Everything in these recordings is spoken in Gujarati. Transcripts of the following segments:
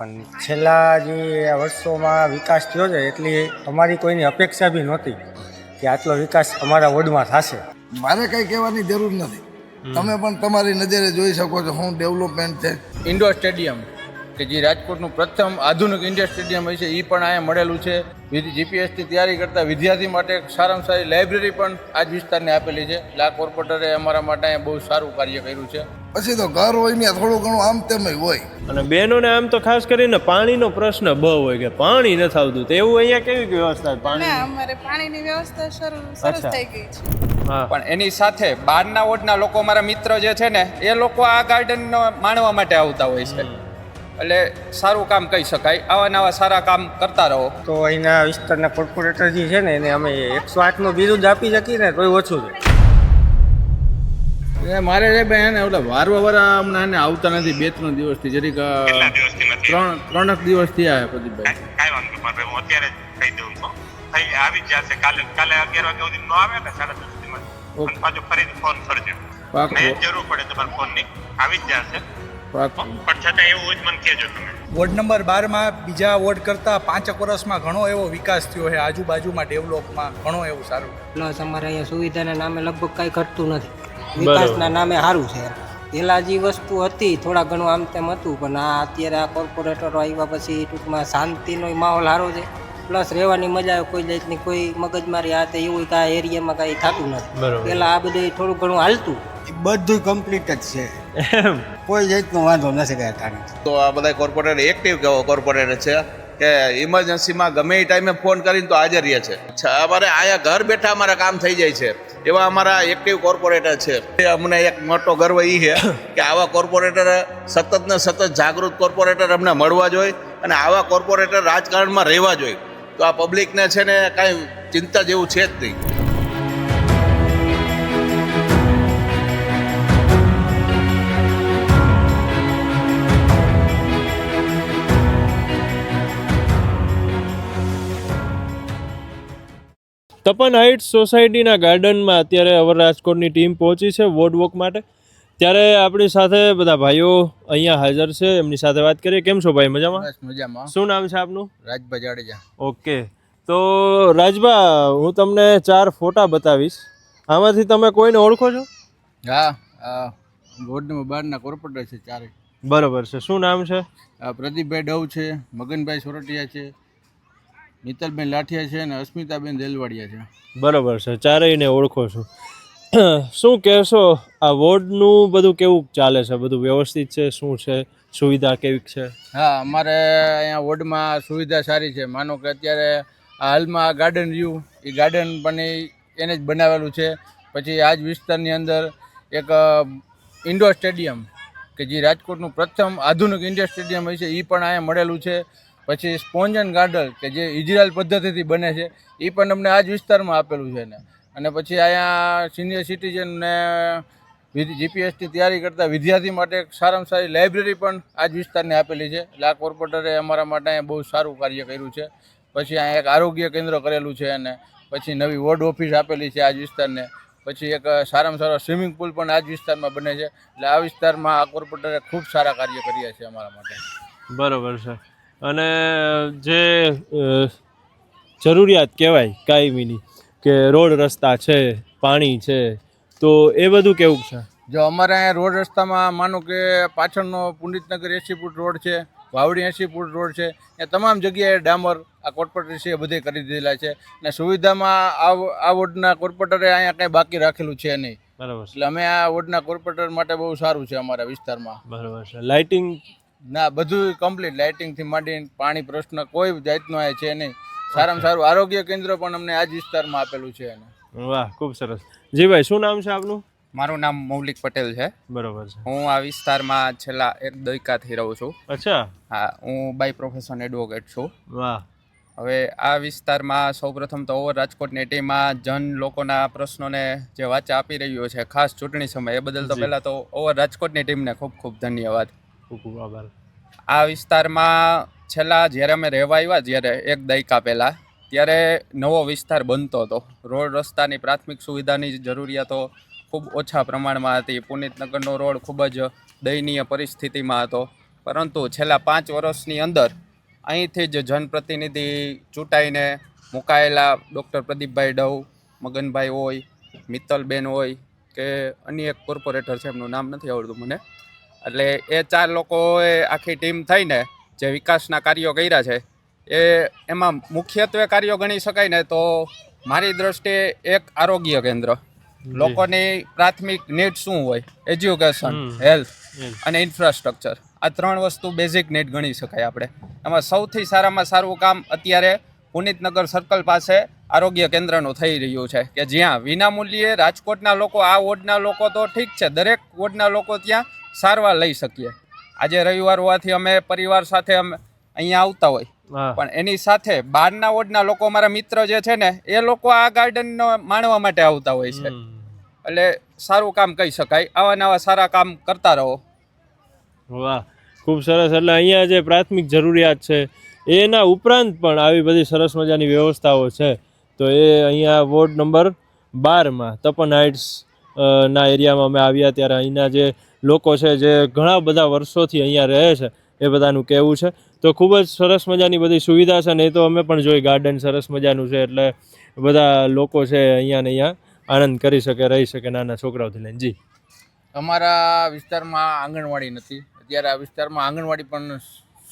પણ છેલ્લા જે વર્ષોમાં વિકાસ થયો છે એટલી અમારી કોઈની અપેક્ષા બી નહોતી કે આટલો વિકાસ અમારા વોર્ડમાં થશે. મારે કંઈ કહેવાની જરૂર નથી. તમે પણ તમારી નજરે જોઈ શકો છો શું ડેવલપમેન્ટ છે. ઇન્ડોર સ્ટેડિયમ કે જે રાજકોટનું પ્રથમ આધુનિક ઇન્ડોર સ્ટેડિયમ હોય છે એ પણ અહીંયા મળેલું છે. જીપીએસની તૈયારી કરતા વિદ્યાર્થી માટે સારામાં સારી લાઇબ્રેરી પણ આ જ વિસ્તારને આપેલી છે. એટલે આ કોર્પોરેટરે અમારા માટે અહીંયા બહુ સારું કાર્ય કર્યું છે. પછી તો ઘર હોય ને થોડું ઘણું આમ તેમ હોય. અને બહેનોને આમ તો ખાસ કરીને પાણીનો પ્રશ્ન બહુ હોય કે પાણી નથી આવતું, તો એવું અહીંયા કેવી વ્યવસ્થા પાણી? અમારે પાણીની વ્યવસ્થા સરસ થઈ ગઈ છે. હા, પણ એની સાથે બહારના વોર્ડના લોકો, મારા મિત્ર જે છે ને, એ લોકો આ ગાર્ડન માણવા માટે આવતા હોય છે. એટલે સારું કામ કહી શકાય. આવા નવા સારા કામ કરતા રહો. તો અહીંના વિસ્તારના કોર્પોરેટર જે છે ને એને અમે 108નું બિરુદ આપી શકીએ ને તોય ઓછું છે. એ મારે છે બેન ઓલા વારવા હમણાં એને આવતા નથી 2-3 દિવસથી, જરીક 3 દિવસ થયા પ્રદીપભાઈ. કાંઈ વાંધો નહીં મારે, હું અત્યારે જ કહી દઉં છું. આવી જ જશે કાલે 11 વાગ્યા સુધી નો આવે ને 10:30 સુધીમાં પાછો ફરીથી ફોન કરજો. મેં જરૂર પડે તમારા ફોનની આવી જ જશે. પણ છતાં એવું હોય મને કહેજો તમે. વોર્ડ નંબર 12માં બીજા વોર્ડ કરતાં 5 વર્ષમાં ઘણો એવો વિકાસ થયો છે. આજુબાજુમાં ડેવલપમાં ઘણો એવું સારું. પ્લસ અમારે અહીંયા સુવિધાના નામે લગભગ કાંઈ ઘટતું નથી. વિકાસના નામે સારું છે. પહેલાં જે વસ્તુ હતી થોડા ઘણું આમ તેમ હતું, પણ આ અત્યારે આ કોર્પોરેટરો આવ્યા પછી ટૂંકમાં શાંતિનો માહોલ સારો છે. પ્લસ રહેવાની મજા આવે, કોઈ જાતની કોઈ મગજમારી આ તે એવું કાંઈ એરિયામાં કાંઈ થતું નથી. પહેલાં આ બધું થોડું ઘણું હાલતું. બધું કમ્પ્લીટ જ છે, કોઈ જાતનો વાંધો નથી કાંઈ. તો આ બધા કોર્પોરેટર એક્ટિવ કોર્પોરેટર છે કે ઇમરજન્સીમાં ગમે એ ટાઈમે ફોન કરીને તો હાજર રહે છે. અમારે અહીંયા ઘર બેઠા અમારા કામ થઈ જાય છે. એવા અમારા એક્ટિવ કોર્પોરેટર છે. અમને એક મોટો ગર્વ એ છે કે આવા કોર્પોરેટર સતત ને સતત જાગૃત કોર્પોરેટર અમને મળવા જોઈએ અને આવા કોર્પોરેટર રાજકારણમાં રહેવા જોઈએ. તો આ પબ્લિકને છે ને કાંઈ ચિંતા જેવું છે જ નહીં. તપન હાઇટ્સ સોસાયટીના ગાર્ડનમાં અત્યારે અવર રાજકોટની ટીમ પહોંચી છે વોર્ડ વોક માટે. ત્યારે આપણી સાથે બધા ભાઈઓ અહીંયા હાજર છે, એમની સાથે વાત કરીએ. કેમ છો ભાઈ? મજામાં? બસ મજામાં. શું નામ છે આપનું? રાજભાઈ જાડેજા. ઓકે, તો રાજભા, હું તમને 4 ફોટા બતાવીશ. આમાંથી તમે કોઈને ઓળખો છો? હા, વોર્ડ નંબર 12ના કોર્પોરેટર છે 4. બરોબર છે. શું નામ છે? પ્રદીપભાઈ ડવ છે, મગનભાઈ સોરઠિયા છે, મિત્તલબેન લાઠિયા છે અને અસ્મિતાબેન દેલવાડિયા છે. બરોબર છે, ચારેયને ઓળખો છો. શું કહેશો, આ વોર્ડનું બધું કેવું ચાલે છે? બધું વ્યવસ્થિત છે? શું છે સુવિધા કેવી છે? હા, અમારે અહીંયા વોર્ડમાં સુવિધા સારી છે. માનો કે અત્યારે હાલમાં ગાર્ડન રહ્યું, એ ગાર્ડન પણ એને જ બનાવેલું છે. પછી આ જ વિસ્તારની અંદર એક ઇન્ડોર સ્ટેડિયમ કે જે રાજકોટનું પ્રથમ આધુનિક ઇન્ડોર સ્ટેડિયમ હોય છે એ પણ અહીંયા મળેલું છે. પછી સ્પોન્જન ગાર્ડન કે જે ઇઝરાયલ પદ્ધતિથી બને છે એ પણ અમને આ જ વિસ્તારમાં આપેલું છે ને. અને પછી અહીંયા સિનિયર સિટીઝન ને જીપીએસની તૈયારી કરતા વિદ્યાર્થી માટે સારામાં સારી લાઇબ્રેરી પણ આ જ વિસ્તારને આપેલી છે. એટલે આ કોર્પોરેટરે અમારા માટે અહીંયા બહુ સારું કાર્ય કર્યું છે. પછી અહીંયા એક આરોગ્ય કેન્દ્ર કરેલું છે અને પછી નવી વોર્ડ ઓફિસ આપેલી છે આ જ વિસ્તારને. પછી એક સારામાં સારો સ્વિમિંગ પુલ પણ આ જ વિસ્તારમાં બને છે. એટલે આ વિસ્તારમાં આ કોર્પોરેટરે ખૂબ સારા કાર્ય કર્યા છે અમારા માટે. બરોબર છે. અને જે જરૂરિયાત કહેવાય કાયમીની કે રોડ રસ્તા છે, પાણી છે, તો એ બધું કેવું છે? જો અમારે અહીંયા રોડ રસ્તામાં માનો કે પાછળનો પુનિતનગર 80 ફૂટ રોડ છે, વાવડી 80 ફૂટ રોડ છે, એ તમામ જગ્યાએ ડામર આ કોર્પોરેટર છે એ બધે કરી દીધેલા છે. અને સુવિધામાં આ વોર્ડના કોર્પોરેટરે અહીંયા કંઈ બાકી રાખેલું છે નહીં. બરાબર. એટલે અમે આ વોર્ડના કોર્પોરેટર માટે બહુ સારું છે અમારા વિસ્તારમાં. બરાબર છે. લાઇટિંગ? ના, બધું કમ્પ્લીટ. લાઇટિંગથી માંડીને પાણી પ્રશ્ન કોઈ જાતનો આ છે નહીં. સારામાં સારું આરોગ્ય કેન્દ્ર પણ અમને આ જ વિસ્તારમાં આપેલું છે. વાહ, ખૂબ સરસ. જી ભાઈ, શું નામ છે આપનું? મારું નામ મૌલિક પટેલ છે. બરોબર છે. હું આ વિસ્તારમાં છેલ્લા 1 દયકાથી રહું છું. અચ્છા. હા, હું બાય પ્રોફેશન એડવોકેટ છું. વાહ. હવે આ વિસ્તારમાં સૌપ્રથમ તો ઓવર રાજકોટની ટીમમાં લોકોના પ્રશ્નોને જે વાચા આપી રહ્યો છે ખાસ ચૂંટણી સમય, એ બદલ તો પહેલાં તો ઓવર રાજકોટની ટીમને ખૂબ ખૂબ ધન્યવાદ. ખૂબ ખૂબ આભાર. આ વિસ્તારમાં છેલ્લા જ્યારે અમે રહેવા આવ્યા, જ્યારે 1 દાયકા પહેલાં, ત્યારે નવો વિસ્તાર બનતો હતો. રોડ રસ્તાની પ્રાથમિક સુવિધાની જરૂરિયાતો ખૂબ ઓછા પ્રમાણમાં હતી. પુનિતનગરનો રોડ ખૂબ જ દયનીય પરિસ્થિતિમાં હતો. પરંતુ છેલ્લા 5 વર્ષની અંદર અહીંથી જ જનપ્રતિનિધિ ચૂંટાઈને મુકાયેલા ડૉક્ટર પ્રદીપભાઈ ડવ, મગનભાઈ હોય, મિત્તલબેન હોય કે અન્ય એક કોર્પોરેટર છે, એમનું નામ નથી આવડતું મને, એટલે એ 4 લોકોએ આખી ટીમ થઈને જે વિકાસના કાર્યો કર્યા છે એ એમાં મુખ્યત્વે કાર્યો ગણી શકાય ને તો મારી દ્રષ્ટિએ એક આરોગ્ય કેન્દ્ર, લોકોની પ્રાથમિક નીડ શું હોય, એજ્યુકેશન, હેલ્થ અને ઇન્ફ્રાસ્ટ્રક્ચર, આ 3 વસ્તુ બેઝિક નીડ ગણી શકાય આપણે. એમાં સૌથી સારામાં સારું કામ અત્યારે પુનિતનગર સર્કલ પાસે આરોગ્ય કેન્દ્રનું થઈ રહ્યું છે કે જ્યાં વિનામૂલ્યે રાજકોટના લોકો, આ વોર્ડના લોકો તો ઠીક છે, દરેક વોર્ડના લોકો ત્યાં સારવાર લઈ શકીએ. આજે રવિવાર હોવાથી અમે પરિવાર સાથે અમે અહીંયા આવતા હોય, પણ એની સાથે બહારના વોર્ડના લોકો, અમારા મિત્ર જે છે ને, એ લોકો આ ગાર્ડનનો માણવા માટે આવતા હોય છે. એટલે સારું કામ કહી શકાય. આવા નવા સારા કામ કરતા રહો. વાહ, ખૂબ સરસ. એટલે અહીંયા જે પ્રાથમિક જરૂરિયાત છે એના ઉપરાંત પણ આવી બધી સરસ મજાની વ્યવસ્થાઓ છે. તો એ અહીંયા વોર્ડ નંબર 12માં તપન હાઇટ્સ ના એરિયામાં અમે આવ્યા ત્યારે અહીંના જે લોકો છે, જે ઘણા બધા વર્ષોથી અહીંયા રહે છે, એ બધાનું કહેવું છે. તો ખૂબ જ સરસ મજાની બધી સુવિધા છે ને એ તો અમે પણ જોઈ, ગાર્ડન સરસ મજાનું છે એટલે બધા લોકો છે અહીંયા ને અહીંયા આનંદ કરી શકે, રહી શકે, નાના છોકરાઓથી લઈને. જી, અમારા વિસ્તારમાં આંગણવાડી નથી. અત્યારે આ વિસ્તારમાં આંગણવાડી પણ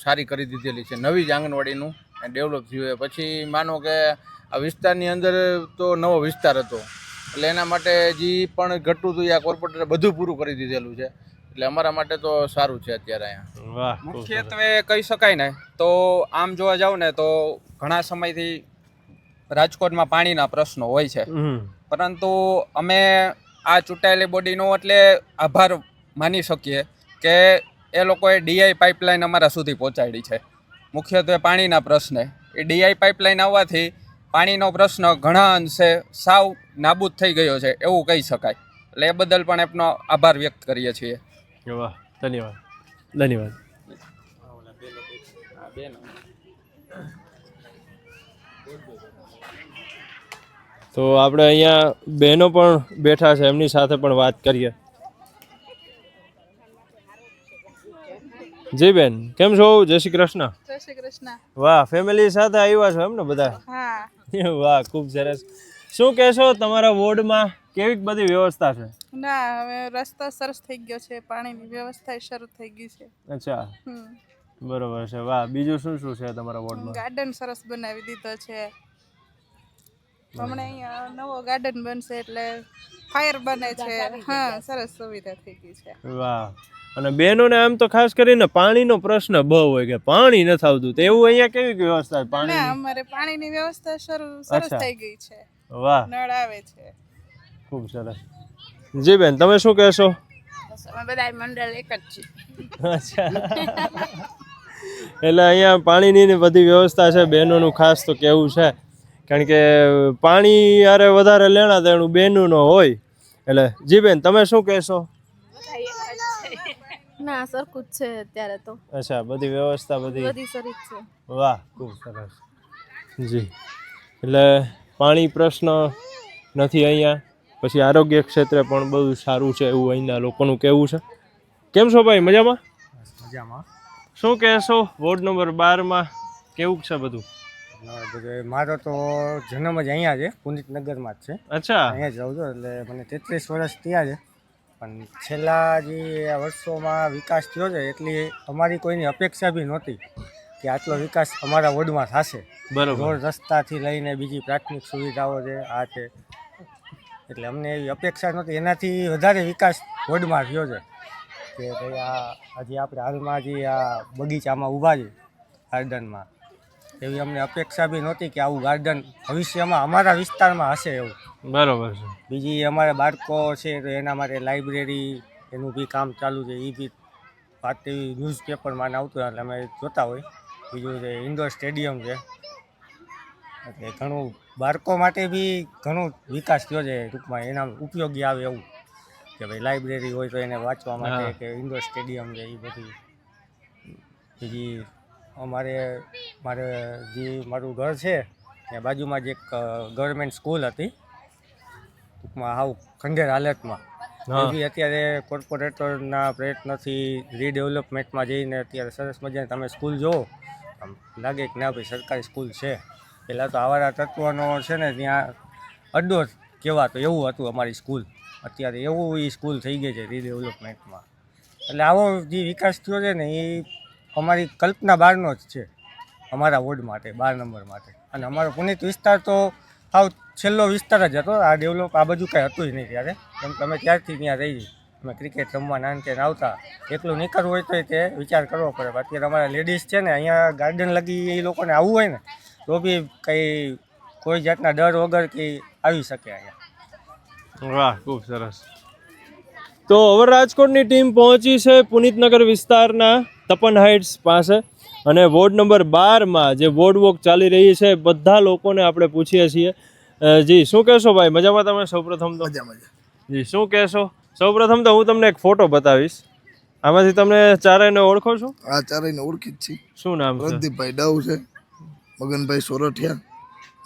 સારી કરી દીધેલી છે. નવી જ આંગણવાડીનું ડેવલપ થયું. પછી માનો કે આ વિસ્તારની અંદર તો નવો વિસ્તાર હતો, એટલે એના માટે જે પણ ઘટતું હતું આ કોર્પોરેટરે બધું પૂરું કરી દીધેલું છે. એટલે અમારા માટે તો સારું છે અત્યારે અહીંયા. વાહ, મુખ્યત્વે કહી શકાય ને તો આમ જોવા જાવ ને તો ઘણા સમયથી રાજકોટમાં પાણીના પ્રશ્નો હોય છે, પરંતુ અમે આ ચૂંટાયેલી બોડીનો એટલે આભાર માની શકીએ કે એ લોકોએ ડીઆઈ પાઇપલાઇન અમારા સુધી પહોંચાડી છે. મુખ્યત્વે પાણીના પ્રશ્ને એ ડીઆઈ પાઇપલાઇન આવવાથી પાણીનો પ્રશ્ન ઘણા અંશે સાવ નાબૂદ થઈ ગયો છે એવું કહી શકાય. એટલે એ બદલ પણ એમનો આભાર વ્યક્ત કરીએ છીએ. વાહ, ધન્યવાદ, ધન્યવાદ. તો આપણે અહીંયા બહેનો પણ બેઠા છે, એમની સાથે પણ વાત કરીએ. જી બેન, કેમ છો? જય શ્રી કૃષ્ણ. જય શ્રી કૃષ્ણ. વાહ, ફેમિલી સાથે આવ્યા છો એમ ને બધા? હા. વાહ, ખૂબ સરસ. શું કહેશો, તમારા વોર્ડમાં કેવી બધી વ્યવસ્થા છે? ના, હવે રસ્તો સરસ થઈ ગયો છે, પાણીની વ્યવસ્થા શરૂ થઈ ગઈ છે. અચ્છા, બરોબર છે. વાહ, બીજું શું શું છે તમારા વોર્ડમાં? ગાર્ડન સરસ બનાવી દીધો છે. હમણાં અહીંયા નવો ગાર્ડન બનશે એટલે ફાયર બને છે. હા, સરસ સુવિધા થઈ ગઈ છે. વાહ. અને બહેનોને આમ તો ખાસ કરીને પાણીનો પ્રશ્ન બહુ હોય કે પાણી નથી આવતું, તો એવું અહીંયા કેવી વ્યવસ્થા? પાણી, અમારે પાણીની વ્યવસ્થા સરસ થઈ ગઈ છે. વાહ, નળ આવે છે. ખૂબ સરસ. જી બેન, તમે શું કહેશો? અમે બધા મંડળ એક જ છીએ. અચ્છા, એટલે અહીંયા પાણીની બધી વ્યવસ્થા છે. બહેનોનું ખાસ તો કેવું છે, કારણ કે પાણી યારે વધારે લેણા દેણું બહેનું નો હોય. એટલે જી બેન, તમે શું કહેશો? ના, સરખું જ છે અત્યારે તો. અચ્છા, બધી વ્યવસ્થા બધી સરસ છે. વાહ, ખૂબ સરસ. જી, એટલે પાણી પ્રશ્ન નથી અહીંયા. પછી આરોગ્ય ક્ષેત્રે પણ બધું સારું છે એવું અહીંના લોકોનું કહેવું છે. કેમ છો ભાઈ, મજામાં? મજામાં. શું કહેશો, વોર્ડ નંબર 12માં કેવું છે બધું? મારો તો જન્મ જ અહીંયા છે, પુનિતનગરમાં જ છે. અચ્છા, અહીંયા જ રહું છું. એટલે મને 33 વર્ષ થયા છે, પણ છેલ્લા જે વર્ષોમાં વિકાસ થયો છે એટલી અમારી કોઈની અપેક્ષા બી નહોતી કે આટલો વિકાસ અમારા વોર્ડમાં થશે. બરોબર. રોડ રસ્તાથી લઈને બીજી પ્રાથમિક સુવિધાઓ છે, આ છે, એટલે અમને એવી અપેક્ષા નહોતી. એનાથી વધારે વિકાસ વોર્ડમાં થયો છે કે ભાઈ આ હજી આપણે હાલમાં જે આ બગીચામાં ઊભા છે ગાર્ડનમાં, એવી અમને અપેક્ષા બી નહોતી કે આવું ગાર્ડન ભવિષ્યમાં અમારા વિસ્તારમાં હશે એવું. બરોબર છે. બીજી અમારા બાળકો છે તો એના માટે લાઇબ્રેરી એનું બી કામ ચાલુ છે, એ બી વાત એવી ન્યૂઝપેપરમાં આવતું એટલે અમે જોતા હોય. બીજું છે ઇન્ડોર સ્ટેડિયમ છે, એટલે ઘણું બાળકો માટે બી ઘણું વિકાસ થયો છે. ટૂંકમાં એના ઉપયોગી આવે એવું કે ભાઈ લાઇબ્રેરી હોય તો એને વાંચવા માટે કે ઇન્ડોર સ્ટેડિયમ છે એ બધી. બીજી મારે જે મારું ઘર છે ત્યાં બાજુમાં જ એક ગવર્મેન્ટ સ્કૂલ હતી, ટૂંકમાં હાવ ખંડેર હાલતમાં, હા. એ બી અત્યારે કોર્પોરેટરના પ્રયત્નથી રીડેવલપમેન્ટમાં જઈને અત્યારે સરસ મજાની તમે સ્કૂલ જુઓ આમ લાગે કે ના ભાઈ સરકારી સ્કૂલ છે. પહેલાં તો આવારા તત્વનો છે ને ત્યાં અડ્ડો કહેવાતો એવું હતું અમારી સ્કૂલ. અત્યારે એવું એ સ્કૂલ થઈ ગઈ છે રીડેવલપમેન્ટમાં. એટલે આવો જે વિકાસ થયો છે ને એ અમારી કલ્પના બહારનો જ છે અમારા વોર્ડ માટે 12 નંબર માટે. અને અમારો પુનિત વિસ્તાર તો સાવ છેલ્લો વિસ્તાર જ હતો. આ ડેવલપ આ બધું કંઈ હતું જ નહીં ત્યારે. કેમ કે અમે ત્યારથી ત્યાં રહી અમે ક્રિકેટ રમવા નાનકે આવતા. એકલું નીકળવું હોય તો તે વિચાર કરવો પડે. અત્યારે અમારા લેડીઝ છે ને અહીંયા ગાર્ડન લગી એ લોકોને આવવું હોય ને તો બી કંઈ કોઈ જાતના ડર વગર કે આવી શકે અહીંયા. વાહ, ખૂબ સરસ. તો હવે રાજકોટની ટીમ પહોંચી છે પુનિતનગર વિસ્તારના તપન હાઇટ્સ પાસે અને વોર્ડ નંબર 12માં જે વોર્ડ વોક ચાલી રહી છે બધા લોકોને આપણે પૂછીએ છીએ. જી શું કહેશો ભાઈ, મજામાં તમે? સૌપ્રથમ તો મજા જી શું કહેશો? સૌપ્રથમ તો હું તમને એક ફોટો બતાવીશ. આમાંથી તમે ચારેયને ઓળખો છો? આ ચારેયને ઓળખી જ છીએ. શું નામ છે? પ્રદીપભાઈ ડવ છે, મગનભાઈ સોરઠિયા,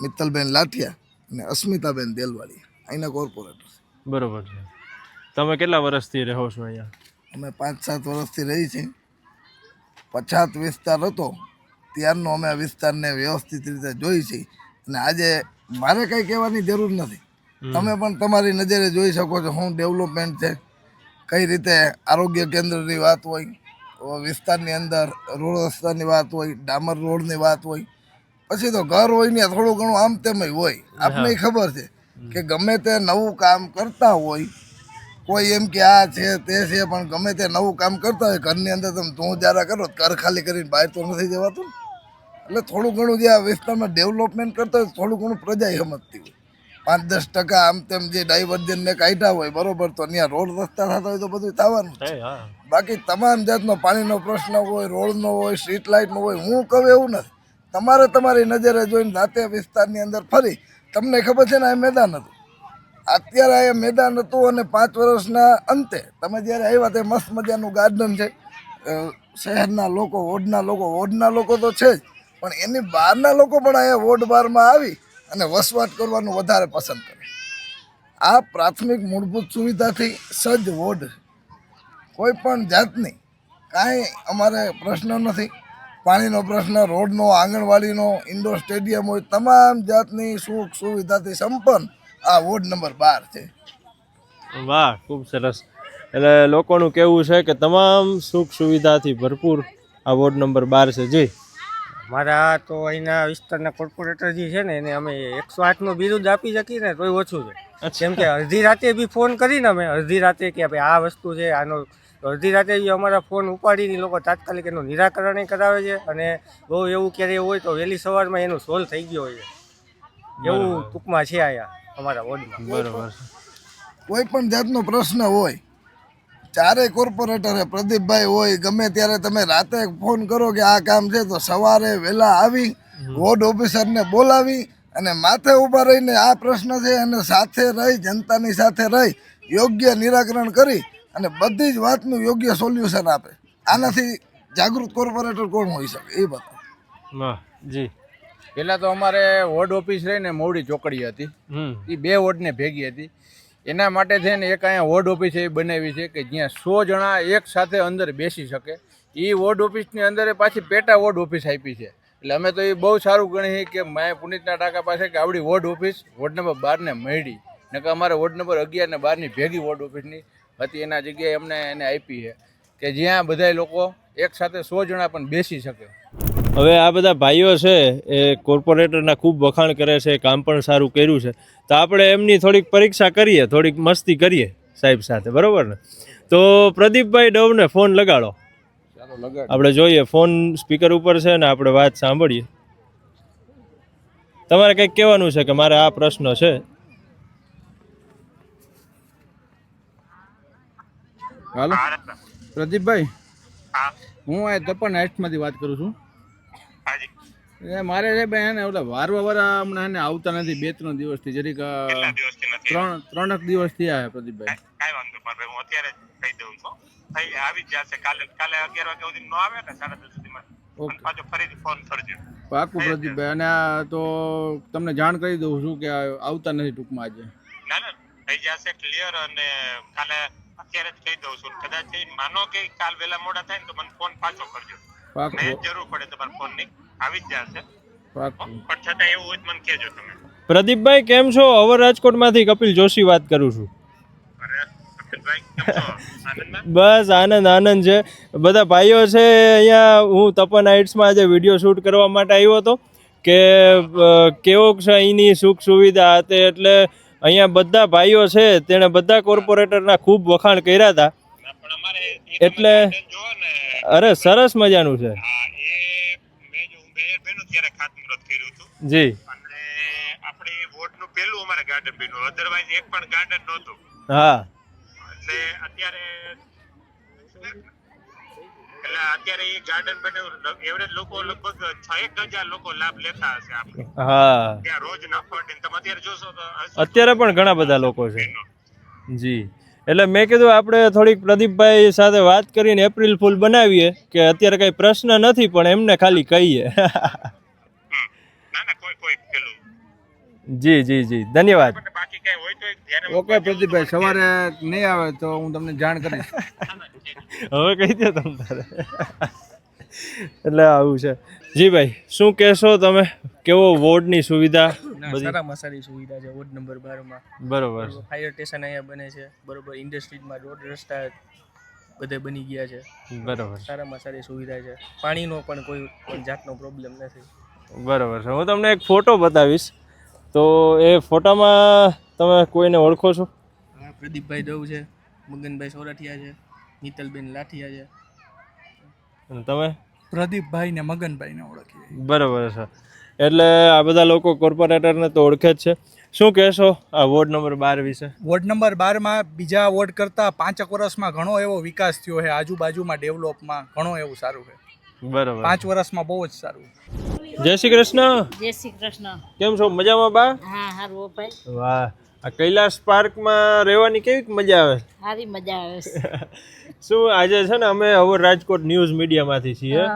મિત્તલબેન લાઠિયા અને અસ્મિતાબેન દેલવાડી અહીંના કોર્પોરેટર. બરોબર છે. તમે કેટલા વર્ષથી રહો છો અહીંયા? અમે 5-7 વર્ષથી રહી છીએ. પછાત વિસ્તાર હતો ત્યારનો અમે આ વિસ્તારને વ્યવસ્થિત રીતે જોઈ છીએ. અને આજે મારે કંઈ કહેવાની જરૂર નથી. તમે પણ તમારી નજરે જોઈ શકો છો શું ડેવલપમેન્ટ છે, કઈ રીતે આરોગ્ય કેન્દ્રની વાત હોય, વિસ્તારની અંદર રોડ રસ્તાની વાત હોય, ડામર રોડની વાત હોય, પછી તો ઘર હોય ને થોડું ઘણું આમ તેમ હોય. આપને ખબર છે કે ગમે તે નવું કામ કરતા હોય, કોઈ એમ કે આ છે તે છે, પણ ગમે તે નવું કામ કરતા હોય ઘરની અંદર તમે તું જારા કરો ઘર ખાલી કરીને બહાર તો નથી જવાતું. એટલે થોડું ઘણું જે આ વિસ્તારમાં ડેવલપમેન્ટ કરતા હોય થોડું ઘણું પ્રજા સમજતી હોય. 5-10% આમ તેમ જે ડાયવર્જનને કાઢ્યા હોય બરોબર, તો ત્યાં રોડ રસ્તા થતા હોય તો બધું થવાનું છે. બાકી તમામ જાતનો પાણીનો પ્રશ્ન હોય, રોડનો હોય, સ્ટ્રીટ લાઇટનો હોય, હું કહું એવું નથી. તમારે તમારી નજરે જોઈને રાતે વિસ્તારની અંદર ફરી તમને ખબર છે ને આ મેદાન હતું. અત્યારે આ મેદાન હતું અને 5 વર્ષના અંતે તમે જ્યારે આવ્યા તે મસ્ત મજાનું ગાર્ડન છે. શહેરના લોકો, વોર્ડના લોકો તો છે જ, પણ એની બહારના લોકો પણ અહીંયા વોર્ડ 12માં આવી અને વસવાટ કરવાનું વધારે પસંદ કરે. આ પ્રાથમિક મૂળભૂત સુવિધાથી સજ્જ વોર્ડ, કોઈ પણ જાતની કાંઈ અમારે પ્રશ્ન નથી. પાણીનો પ્રશ્ન, રોડનો, આંગણવાડીનો, ઇન્ડોર સ્ટેડિયમ હોય, તમામ જાતની સુખ સુવિધાથી સંપન્ન આ વોર્ડ નંબર 12 છે. વાહ, ખૂબ સરસ. એટલે લોકોનું કહેવું છે કે તમામ સુખ સુવિધાથી ભરપૂર આ વોર્ડ નંબર 12 છે. જી મારા તો અહીંના વિસ્તારના કોર્પોરેટર જે છે ને એને અમે 108નું બિરુદ આપી શકીએ ને તોય ઓછું છે. કેમ કે અડધી રાતે બી ફોન કરીને અમે અડધી રાતે કે ભાઈ આ વસ્તુ છે આનો, અડધી રાતે બી અમારા ફોન ઉપાડીને લોકો તાત્કાલિક એનું નિરાકરણ કરાવે છે. અને બહુ એવું ક્યારેય હોય તો વહેલી સવારમાં એનું સોલ્વ થઈ ગયો હોય છે. એવું ટૂંકમાં છે અહીંયા અમારા વોર્ડમાં. બરોબર. કોઈ પણ જાતનો પ્રશ્ન હોય, ચારે કોર્પોરેટરે પ્રદીપભાઈ હોય ગમે ત્યારે તમે રાતે ફોન કરો કે આ કામ છે તો સવારે વહેલા આવી વોર્ડ ઓફિસરને બોલાવી અને માથે ઊભા રહીને આ પ્રશ્ન છે અને સાથે રહી જનતાની સાથે રહી યોગ્ય નિરાકરણ કરી અને બધી જ વાતનું યોગ્ય સોલ્યુશન આપે. આનાથી જાગૃત કોર્પોરેટર કોણ હોઈ શકે એ બતાવો. વાહ જી. પહેલાં તો અમારે વોર્ડ ઓફિસ રહીને મોવડી ચોકડી હતી, એ 2 વોર્ડને ભેગી હતી. એના માટે થઈને એક અહીંયા વોર્ડ ઓફિસ એ બનાવી છે કે જ્યાં 100 જણા એક સાથે અંદર બેસી શકે. એ વોર્ડ ઓફિસની અંદર પાછી પેટા વોર્ડ ઓફિસ આપી છે. એટલે અમે તો એ બહુ સારું ગણીએ કે મેં પુનિતના ટાંકા પાસે કે આવડી વોર્ડ ઓફિસ વોર્ડ નંબર 12ને મળી. ને કે અમારે વોર્ડ નંબર 11 ને 12ની ભેગી વોર્ડ ઓફિસની હતી, એના જગ્યાએ અમને એને આપી છે કે જ્યાં બધા લોકો એક સાથે 100 જણા પણ બેસી શકે. હવે આ બધા ભાઈઓ છે એ કોર્પોરેટરના ખૂબ વખાણ કરે છે, કામ પણ સારું કર્યું છે. તો આપણે એમની થોડીક પરીક્ષા કરીએ, થોડીક મસ્તી કરીએ સાહેબ સાથે, બરોબર ને? તો પ્રદીપભાઈ ડવને ફોન લગાડો. આપણે જોઈએ, ફોન સ્પીકર ઉપર છે ને આપણે વાત સાંભળીએ. તમારે કંઈક કહેવાનું છે કે મારે આ પ્રશ્ન છે. હાલો પ્રદીપભાઈ, હું આ તપન હાઇટ્સમાંથી વાત કરું છું. મારે છે ભાઈ એને ઓલા વારવા હમણાં એને આવતા નથી 2-3 દિવસથી, જરીક 3 દિવસ થયા પ્રદીપભાઈ. કાંઈ વાંધો મારે હું અત્યારે જ કહી દઉં છું, આવી જ જશે. કાલે 11 વાગ્યા સુધી નો આવે ને 10:30 સુધીમાં પાછો ફરીથી ફોન કરજો. પાકું પ્રદીપભાઈ. અને આ તો તમને જાણ કરી દઉં છું કે આવતા નથી ટૂંકમાં આજે. ના ના થઈ જશે ક્લિયર. અને કાલે અત્યારે જ કહી દઉં છું, કદાચ માનો કે કાલ વહેલા મોડા થાય ને તો મને ફોન પાછો કરજો. નહીં જરૂર પડે તમારા ફોન ની આવી જ જશે, પણ છતાં એવું હોય મને કહેજો તમે. પ્રદીપભાઈ કેમ છો? અવર રાજકોટમાંથી કપિલ જોશી વાત કરું છું. બસ આનંદ છે. બધા ભાઈઓ છે અહીંયા. હું તપન હાઇટ્સમાં આજે વિડીયો શૂટ કરવા માટે આવ્યો હતો કે કેવો છે અહીંની સુખ સુવિધા હતી. એટલે અહીંયા બધા ભાઈઓ છે તેણે બધા કોર્પોરેટરના ખૂબ વખાણ કર્યા હતા. એટલે અરે સરસ મજાનું છે. જી આપણે વોર્ડનું પહેલું અમારે ગાર્ડન બન્યું, અધરવાઇઝ એક પણ ગાર્ડન નહોતું. હા એટલે અત્યારે એ ગાર્ડન બન્યું. એવરેજ લોકો લગભગ 6,000 લોકો લાભ લેતા હશે આપણે. હા ત્યાં રોજ નફોડીને તમે અત્યારે જોશો તો અત્યારે પણ ઘણા બધા લોકો છે. જી એટલે મેં કીધું આપણે થોડીક પ્રદીપભાઈ સાથે વાત કરીને એપ્રિલ ફૂલ બનાવીએ કે અત્યારે કઈ પ્રશ્ન નથી પણ એમને ખાલી કહીએ. જી જી જી ધન્યવાદ. ઓકે પ્રદીપભાઈ, સવારે નહીં આવે તો હું તમને જાણ કરીશ. હવે કહી દો તમ તારે. એટલે આવું છે. જી ભાઈ શું કહેશો તમે? કેવો વોર્ડની સુવિધા? સારામાં સારી સુવિધા છે વોર્ડ નંબર 12 માં. બરોબર. ફાયર સ્ટેશન અહીંયા બને છે, બરોબર. ઇન્ડસ્ટ્રીઝમાં રોડ રસ્તા બધે બની ગયા છે, બરોબર. સારામાં સારી સુવિધા છે. પાણીનો પણ કોઈ જાતનો પ્રોબ્લેમ નથી. બરોબર છે. હું તમને એક ફોટો બતાવીશ તો એ ફોટામાં તમે કોઈને ઓળખો છો? હા, પ્રદીપભાઈ દવ છે, મગનભાઈ સોરઠિયા છે, મિત્તલબેન લાઠિયા છે. અને તમે? પ્રદીપભાઈ ને મગનભાઈ ને ઓળખીએ. બરોબર છે. એટલે આ બધા લોકો કોર્પોરેટરને તો ઓળખે જ છે. શું કહેશો આ વોર્ડ નંબર 12 વિશે? વોર્ડ નંબર 12માં બીજા વોર્ડ કરતાં 5 વર્ષમાં ઘણો એવો વિકાસ થયો છે. આજુબાજુમાં ડેવલપમાં ઘણો એવું સારું છે. બરોબર. 5 વર્ષમાં બહુ જ સારું. જય શ્રી કૃષ્ણ. જય શ્રી કૃષ્ણ. કેમ છો? મજામાં બા? હા હારું ભાઈ. વાહ, આ કૈલાસ પાર્કમાં રહેવાની કેવી મજા આવે? સારી મજા આવે છે. શું આજે છે ને અમે હવે રાજકોટ ન્યૂઝ મીડિયામાંથી છીએ,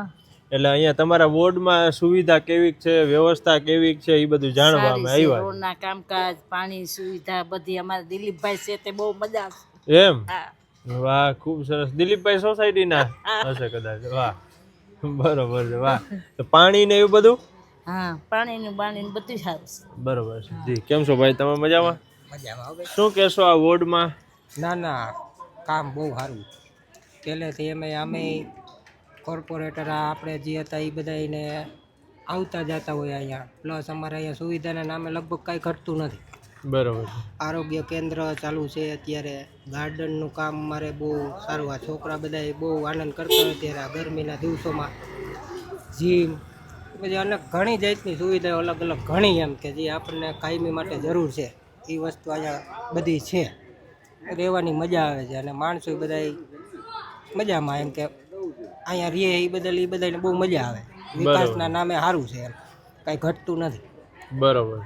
એટલે અહીંયા તમારા વોર્ડમાં સુવિધા કેવી છે, વ્યવસ્થા કેવી છે એ બધું જાણવા અમે આવ્યા. રોડના કામકાજ, પાણી સુવિધા બધી અમારા દિલીપભાઈ છે તે બહુ મજા આવશે. એમ? વાહ ખૂબ સરસ. દિલીપભાઈ સોસાયટીના હશે કદાચ. વાહ બરોબર છે. વાહ. તો પાણી ને એવું બધું? હા, પાણીનું બધું સારું છે. બરોબર છે. જી કેમ છો ભાઈ? તમે મજામાં? મજામાં. શું કહેશો આ વોર્ડમાં? ના કામ બહુ સારું. પહેલેથી અમે કોર્પોરેટર આપણે જે હતા એ બધાને આવતા જતા હોય અહીંયા. પ્લસ અમારે અહીંયા સુવિધાના નામે લગભગ કાંઈ ઘટતું નથી. બરોબર. આરોગ્ય કેન્દ્ર ચાલુ છે અત્યારે. ગાર્ડનનું કામ અમારે બહુ સારું. આ છોકરા બધા બહુ આનંદ કરતા હોય ત્યારે આ ગરમીના દિવસોમાં. જીમ પછી અનેક ઘણી જાતની સુવિધાઓ અલગ અલગ ઘણી એમ કે જે આપણને કાયમી માટે જરૂર છે એ વસ્તુ અહીંયા બધી છે. રહેવાની મજા આવે છે અને માણસો બધા મજામાં એમ કે અહીંયા રહે એ બધાને બહુ મજા આવે. વિકાસના નામે સારું છે એમ, કાંઈ ઘટતું નથી. બરોબર.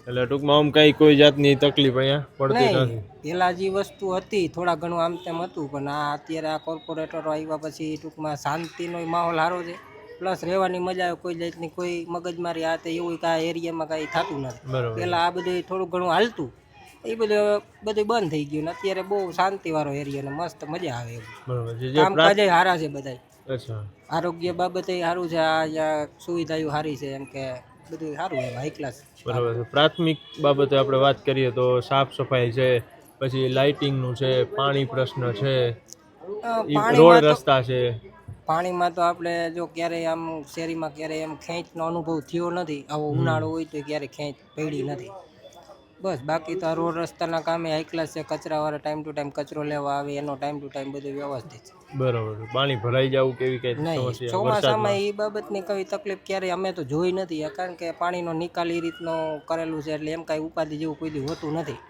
એટલે ટૂંકમાં આમ કઈ કોઈ જાતની તકલીફ અહીંયા પડતી નથી. પહેલા જે વસ્તુ હતી થોડા ઘણું આમ તેમ હતું, પણ આ અત્યારે આ કોર્પોરેટરો આવ્યા પછી ટૂંકમાં શાંતિનો માહોલ સારો છે. પ્લસ રહેવાની મજા આવે. કોઈ જાતની કોઈ મગજમારી આ તે એવું કાંઈ એરિયામાં કાંઈ થતું નથી. પહેલાં આ બધું થોડું ઘણું હાલતું, એ બધું બંધ થઈ ગયું. અત્યારે બહુ શાંતિવાળો એરિયા ને મસ્ત મજા આવે એવું. કામકાજ સારા છે બધા. આરોગ્ય બાબતે સારું છે. આ સુવિધાઓ સારી છે એમ કે બધું સારું એમ હાઈ ક્લાસ. બરાબર છે. પ્રાથમિક બાબતે આપણે વાત કરીએ તો સાફ સફાઈ છે, પછી લાઇટિંગનું છે, પાણી પ્રશ્ન છે, રોડ રસ્તા છે. પાણીમાં તો આપણે જો ક્યારેય આમ શેરીમાં ક્યારેય એમ ખેંચનો અનુભવ થયો નથી. આવો ઉનાળો હોય તો ક્યારેય ખેંચ પડી નથી. બસ બાકી તો આ રોડ રસ્તાના કામે હાઈ ક્લાસ છે. કચરાવાળા ટાઈમ ટુ ટાઈમ કચરો લેવા આવે, એનો ટાઈમ ટુ ટાઈમ બધું વ્યવસ્થિત છે. બરોબર. પાણી ભરાઈ જવું કેવી કઈ સમસ્યા? ચોમાસામાં એ બાબતની કઈ તકલીફ ક્યારેય અમે તો જોઈ નથી, કારણ કે પાણીનો નિકાલ એ રીતનો કરેલું છે એટલે એમ કાંઈ ઉપાધિ જેવું કોઈ દી હોતું નથી.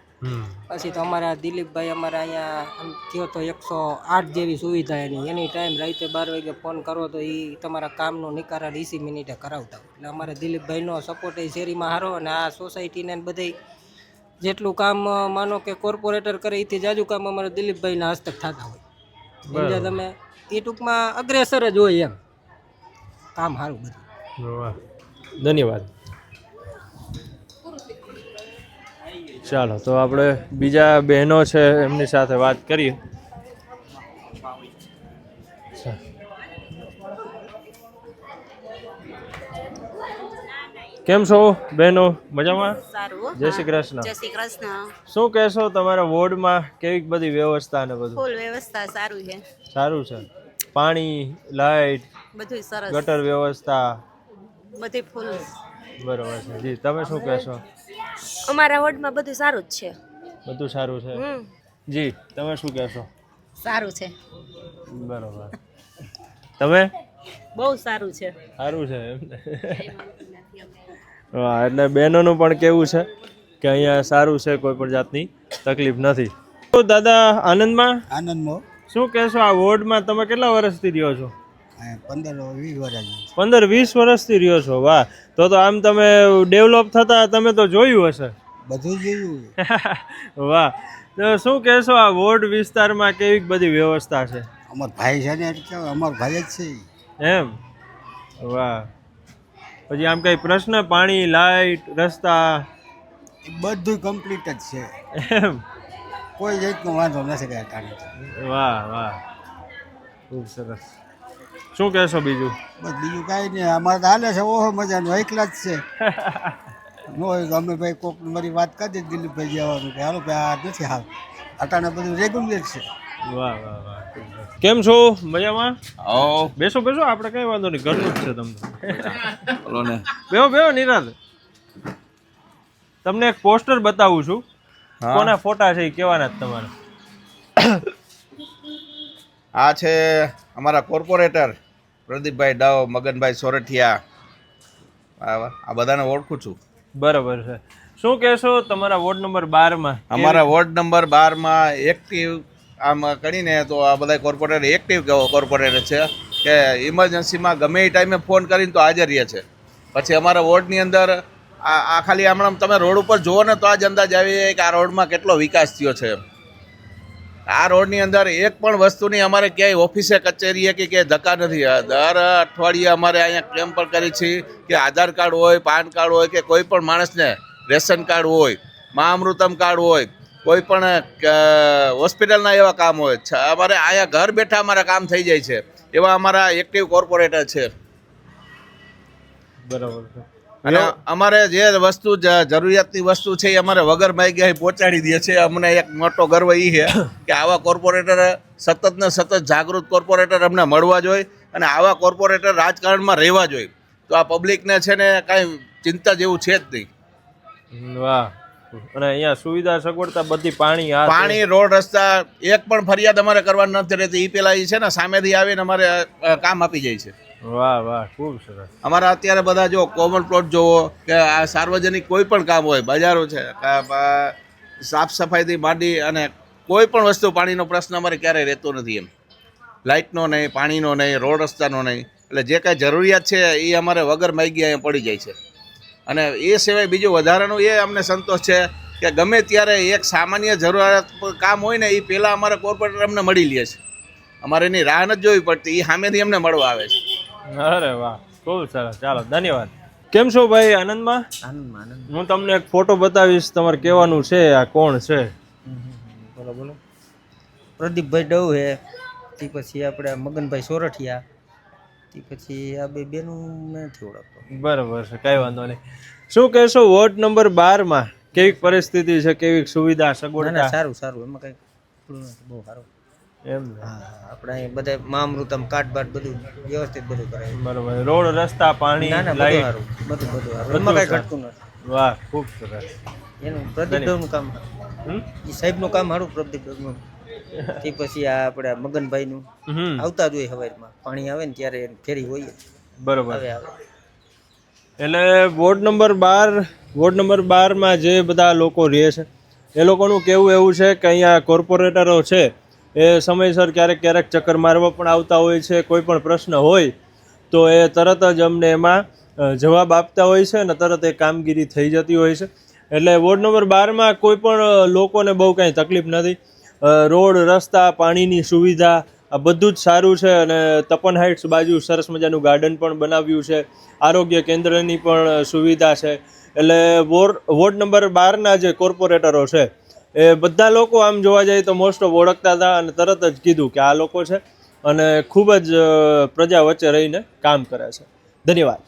પછી તો અમારા દિલીપભાઈ અમારા અહીંયા આમ કહો તો 108 જેવી સુવિધા એની ટાઈમ રાતે 12 વાગે ફોન કરો તો એ તમારા કામનો નિકાલ 20 મિનિટે કરાવતા હોય. એટલે અમારે દિલીપભાઈનો સપોર્ટ એ શેરીમાં સારો. અને આ સોસાયટીને બધે જેટલું કામ માનો કે કોર્પોરેટર કરે એથી જાજુ કામ અમારા દિલીપભાઈના હસ્તક થતા હોય. સમજ્યા તમે? એ ટૂંકમાં અગ્રેસર જ હોય એમ, કામ સારું બધું. ધન્યવાદ. ચાલો તો આપણે બીજા બહેનો છે એમની સાથે વાત કરીએ. કેમ છો બહેનો? મજામાં? સારું. જય શ્રી કૃષ્ણ. જય શ્રી કૃષ્ણ. શું કહેશો તમારા વોર્ડમાં કેવી બધી વ્યવસ્થા ને બધું? ફૂલ વ્યવસ્થા સારું છે. સારું છે. પાણી, લાઇટ, બધું સરસ. ગટર વ્યવસ્થા બધી ફૂલ. બરોબર છે. જી તમે શું કહેશો? અમારા વોર્ડમાં બધું સારું જ છે. બધું સારું છે. જી તમે શું કહેશો? સારું છે. બરોબર. તમે? બહુ સારું છે. સારું છે એમ ને? હા, એટલે બહેનોનું પણ કેવું છે કે અહીંયા સારું છે, કોઈ પણ જાતની તકલીફ નથી. તો દાદા આનંદમાં શું કહેશો? આ વોર્ડમાં તમે કેટલા વર્ષથી રહ્યો છો? 15-20 વર્ષ. 15-20 વર્ષથી રહ્યો છો. વાહ, તો આમ તમે ડેવલપ થતા તમે તો જોયું હશે. બધું જોયું. વાહ, તો શું કહેશો આ વોર્ડ વિસ્તારમાં કેવી બધી વ્યવસ્થા છે? અમાર ભાઈ છે ને એટલે અમાર ભાઈ જ છે એમ. વાહ, પછી આમ કઈ પ્રશ્ન? પાણી, લાઇટ, રસ્તા બધું કમ્પ્લીટ જ છે એમ. કોઈ જાતનો વાંધો નથી કાંઈ. વાહ વાહ, ખૂબ સરસ. શું કહેશો બીજું? બસ બીજું કાંઈ નહીં, અમારે તો હાલે છે. ઓહો મજાનું, એકલા જ છે. ન હોય તો અમે ભાઈ કોક મારી વાત કરી દે દિલીપભાઈ જવાનું કે હાલો ભાઈ આ નથી હાલ અટાણે બધું રેગ્યુલર છે. વાહ વાહ વાહ. કેમ છો? મજામાં? બેસો બેસો, આપણે કઈ વાંધો નહીં, ઘરનું જ છે તમને. બોલો ને. બેહો બેહો નિરાંત. તમને એક પોસ્ટર બતાવું છું. કોના ફોટા છે એ કહેવાના જ તમારે. આ છે અમારા કોર્પોરેટર પ્રદીપભાઈ ડવ, મગનભાઈ સોરઠિયા. આ બધાને ઓળખું છું. બરાબર છે. શું કહેશો તમારા વોર્ડ નંબર 12માં? અમારા વોર્ડ નંબર 12માં એક્ટિવ આમ કરીને તો આ બધા કોર્પોરેટર એક્ટિવ કોર્પોરેટર છે કે ઇમરજન્સીમાં ગમે એ ટાઈમે ફોન કરીને તો હાજર રહે છે. પછી અમારા વોર્ડની અંદર આ ખાલી હમણાં તમે રોડ ઉપર જુઓ ને તો આ જ અંદાજ આવી જાય કે આ રોડમાં કેટલો વિકાસ થયો છે. આ રોડની અંદર એક પણ વસ્તુની અમારે ક્યાંય ઓફિસે કચેરીએ કે ક્યાંય ધક્કા નથી. દર અઠવાડિયે અમારે અહીંયા કેમ્પ પણ કરી છીએ કે આધાર કાર્ડ હોય, પાન કાર્ડ હોય કે કોઈ પણ માણસને રેશન કાર્ડ હોય, મા અમૃતમ કાર્ડ હોય, કોઈ પણ હોસ્પિટલના એવા કામ હોય, અમારે અહીંયા ઘર બેઠા અમારા કામ થઈ જાય છે. એવા અમારા એક્ટિવ કોર્પોરેટર છે. બરાબર છે. અને અમારે જે વસ્તુ જરૂરિયાતની વસ્તુ છે એ અમારે વગર માગ્યા પહોંચાડી દે છે. અમને એક મોટો ગર્વ એ છે કે આવા કોર્પોરેટર સતત ને સતત જાગૃત કોર્પોરેટર અમને મળવા જોઈએ અને આવા કોર્પોરેટર રાજકારણમાં રહેવા જોઈએ. તો આ પબ્લિકને છે ને કાંઈ ચિંતા જેવું છે જ નહીં. વાહ. અને અહીંયા સુવિધા સગવડતા બધી, પાણી, રોડ, રસ્તા, એક પણ ફરિયાદ અમારે કરવાની નથી રહેતી. એ પેલા એ છે ને સામેથી આવીને અમારે કામ આપી જાય છે. વાહ વાહ, ખૂબ સરસ. અમારા અત્યારે બધા જો કોમન પ્લોટ જોવો કે આ સાર્વજનિક કોઈ પણ કામ હોય, બજારો છે, સાફ સફાઈથી માંડી અને કોઈ પણ વસ્તુ, પાણીનો પ્રશ્ન અમારે ક્યારેય રહેતો નથી. એમ લાઇટનો નહીં, પાણીનો નહીં, રોડ રસ્તાનો નહીં. એટલે જે કાંઈ જરૂરિયાત છે એ અમારે વગર માગી અહીંયા પડી જાય છે. અને એ સિવાય બીજું વધારાનું એ અમને સંતોષ છે કે ગમે ત્યારે એક સામાન્ય જરૂરિયાત કામ હોય ને એ પહેલાં અમારા કોર્પોરેટર અમને મળી લે છે. અમારે એની રાહ નથી જોવી પડતી, એ સામેથી અમને મળવા આવે છે. અરે વાહ, ખૂબ સરસ. ચાલો, ધન્યવાદ. કેમ છો ભાઈ? આનંદમાં? આનંદમાં. હું તમને એક ફોટો બતાવીશ, તમારે કહેવાનું છે આ કોણ છે. બોલો બોલો. પ્રદીપભાઈ ડવ હે, તે પછી આપણે મગનભાઈ સોરઠિયા, તે પછી આ બે બેનું નથી ઓળખતો. બરાબર છે, કાંઈ વાંધો નહીં. શું કહેશો વોર્ડ નંબર 12માં કેવી પરિસ્થિતિ છે, કેવી સુવિધા સગવડતા? સારું સારું, એમાં કંઈ બહુ સારું એમ. હા, આપણે અહીં બધા મામૃતમ કાર્ડ બાટ બધું વ્યવસ્થિત બધું કરાય. બરાબર. રોડ, રસ્તા, પાણી, લાઈટ બધું સારું, એમાં કાંઈ ઘટતું નથી. વાહ, ખૂબ સરસ. એનું પ્રદીપનું કામ, એ સાહેબનું કામ સારું. પ્રદીપનું તે પછી આ આપણે મગનભાઈનું આવતા જ હોય સવારમાં, પાણી આવે ને ત્યારે ફેરી હોય. બરોબર. એટલે વોર્ડ નંબર 12માં જે બધા લોકો રહે છે એ લોકોનું કહેવું એવું છે કે અહીંયા કોર્પોરેટરો છે એ સમયસર ક્યારેક ક્યારેક ચક્કર મારવા પણ આવતા હોય છે. કોઈ પણ પ્રશ્ન હોય તો એ તરત જ અમને એમાં જવાબ આપતા હોય છે અને તરત એ કામગીરી થઈ જતી હોય છે. એટલે વોર્ડ નંબર 12માં કોઈ પણ લોકોને બહુ કાંઈ તકલીફ નથી. રોડ, રસ્તા, પાણીની સુવિધા, આ બધું જ સારું છે. અને તપન હાઇટ્સ બાજુ સરસ મજાનું ગાર્ડન પણ બનાવ્યું છે, આરોગ્ય કેન્દ્રની પણ સુવિધા છે. એટલે વોર્ડ નંબર 12ના જે કોર્પોરેટરો છે એ બધા લોકો આમ જોવા જાય તો મોસ્ટ ઓફ ઓળખતા હતા અને તરત જ કીધું કે આ લોકો છે અને ખૂબ જ પ્રજા વચ્ચે રહીને કામ કરે છે. ધન્યવાદ.